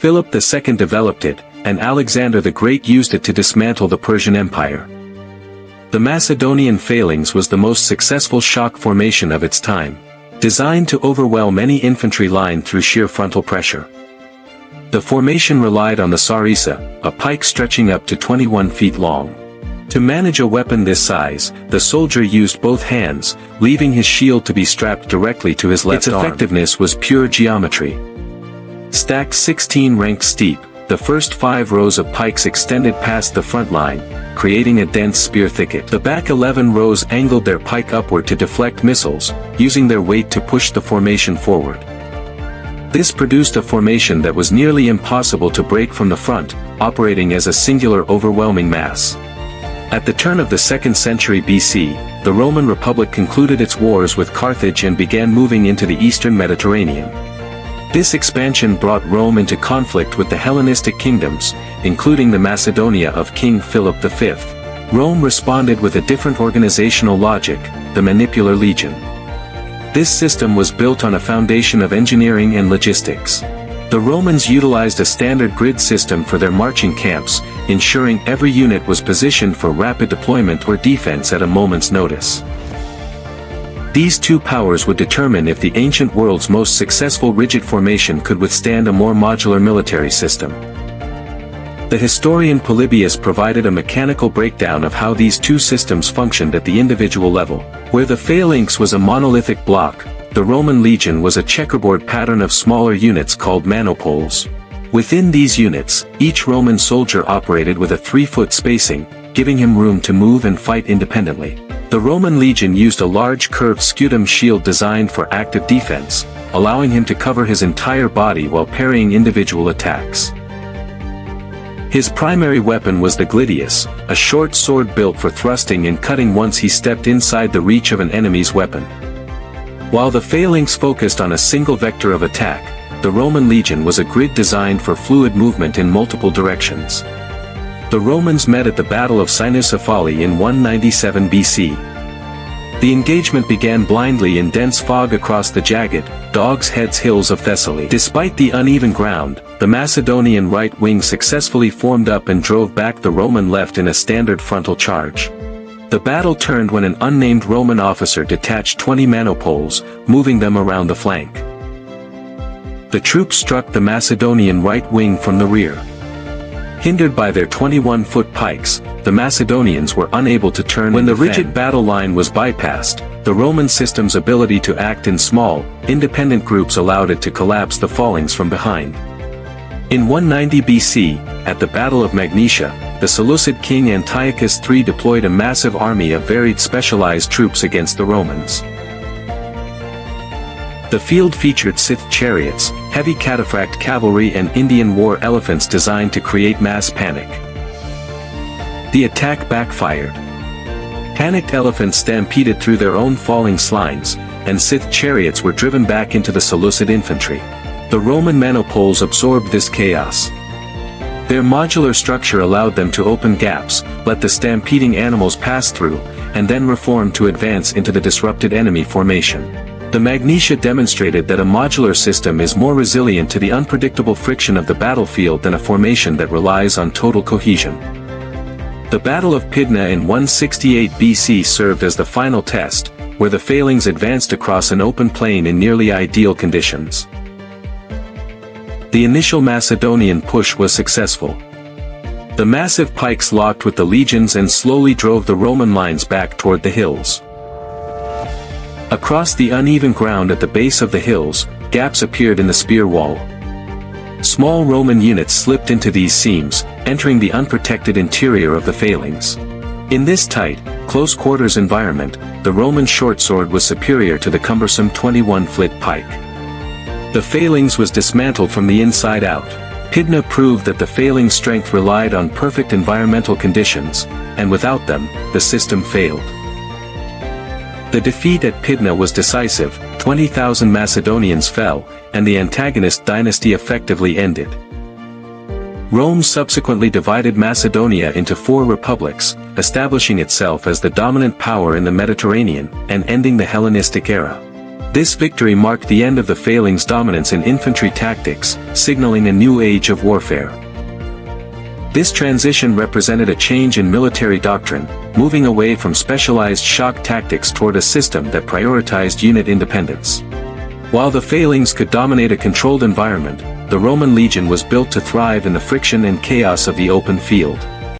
Philip II developed it, and Alexander the Great used it to dismantle the Persian Empire. The Macedonian phalanx was the most successful shock formation of its time, designed to overwhelm any infantry line through sheer frontal pressure. The formation relied on the Sarissa, a pike stretching up to 21 feet long. To manage a weapon this size, the soldier used both hands, leaving his shield to be strapped directly to his left arm. Its effectiveness was pure geometry. Stacked 16 ranks steep, the first 5 rows of pikes extended past the front line, creating a dense spear thicket. The back 11 rows angled their pike upward to deflect missiles, using their weight to push the formation forward. This produced a formation that was nearly impossible to break from the front, operating as a singular overwhelming mass. At the turn of the 2nd century BC, the Roman Republic concluded its wars with Carthage and began moving into the eastern Mediterranean. This expansion brought Rome into conflict with the Hellenistic kingdoms, including the Macedonia of King Philip V. Rome responded with a different organizational logic, the Manipular Legion. This system was built on a foundation of engineering and logistics. The Romans utilized a standard grid system for their marching camps, ensuring every unit was positioned for rapid deployment or defense at a moment's notice. These two powers would determine if the ancient world's most successful rigid formation could withstand a more modular military system. The historian Polybius provided a mechanical breakdown of how these two systems functioned at the individual level. Where the phalanx was a monolithic block, the Roman legion was a checkerboard pattern of smaller units called manipoles. Within these units, each Roman soldier operated with a 3-foot spacing, giving him room to move and fight independently. The Roman legion used a large curved scutum shield designed for active defense, allowing him to cover his entire body while parrying individual attacks. His primary weapon was the Gladius, a short sword built for thrusting and cutting once he stepped inside the reach of an enemy's weapon. While the phalanx focused on a single vector of attack, the Roman legion was a grid designed for fluid movement in multiple directions. The Romans met at the Battle of Cynoscephalae in 197 BC. The engagement began blindly in dense fog across the jagged, dog's heads hills of Thessaly. Despite the uneven ground, the Macedonian right wing successfully formed up and drove back the Roman left in a standard frontal charge. The battle turned when an unnamed Roman officer detached 20 manipoles, moving them around the flank. The troops struck the Macedonian right wing from the rear. Hindered by their 21-foot pikes, the Macedonians were unable to turn. When the rigid battle line was bypassed, the Roman system's ability to act in small, independent groups allowed it to collapse the phalanx from behind. In 190 BC, at the Battle of Magnesia, the Seleucid king Antiochus III deployed a massive army of varied specialized troops against the Romans. The field featured Scythian chariots, heavy cataphract cavalry and Indian war elephants designed to create mass panic. The attack backfired. Panicked elephants stampeded through their own falling lines, and Scythian chariots were driven back into the Seleucid infantry. The Roman manipoles absorbed this chaos. Their modular structure allowed them to open gaps, let the stampeding animals pass through, and then reform to advance into the disrupted enemy formation. The Magnesia demonstrated that a modular system is more resilient to the unpredictable friction of the battlefield than a formation that relies on total cohesion. The Battle of Pydna in 168 BC served as the final test, where the phalanx advanced across an open plain in nearly ideal conditions. The initial Macedonian push was successful. The massive pikes locked with the legions and slowly drove the Roman lines back toward the hills. Across the uneven ground at the base of the hills, gaps appeared in the spear wall. Small Roman units slipped into these seams, entering the unprotected interior of the phalanx. In this tight, close-quarters environment, the Roman short sword was superior to the cumbersome 21-foot pike. The phalanx was dismantled from the inside out. Pydna proved that the phalanx strength relied on perfect environmental conditions, and without them, the system failed. The defeat at Pydna was decisive, 20,000 Macedonians fell, and the antagonist dynasty effectively ended. Rome subsequently divided Macedonia into 4 republics, establishing itself as the dominant power in the Mediterranean, and ending the Hellenistic era. This victory marked the end of the Phalanx dominance in infantry tactics, signaling a new age of warfare. This transition represented a change in military doctrine, moving away from specialized shock tactics toward a system that prioritized unit independence. While the Phalanx could dominate a controlled environment, the Roman legion was built to thrive in the friction and chaos of the open field.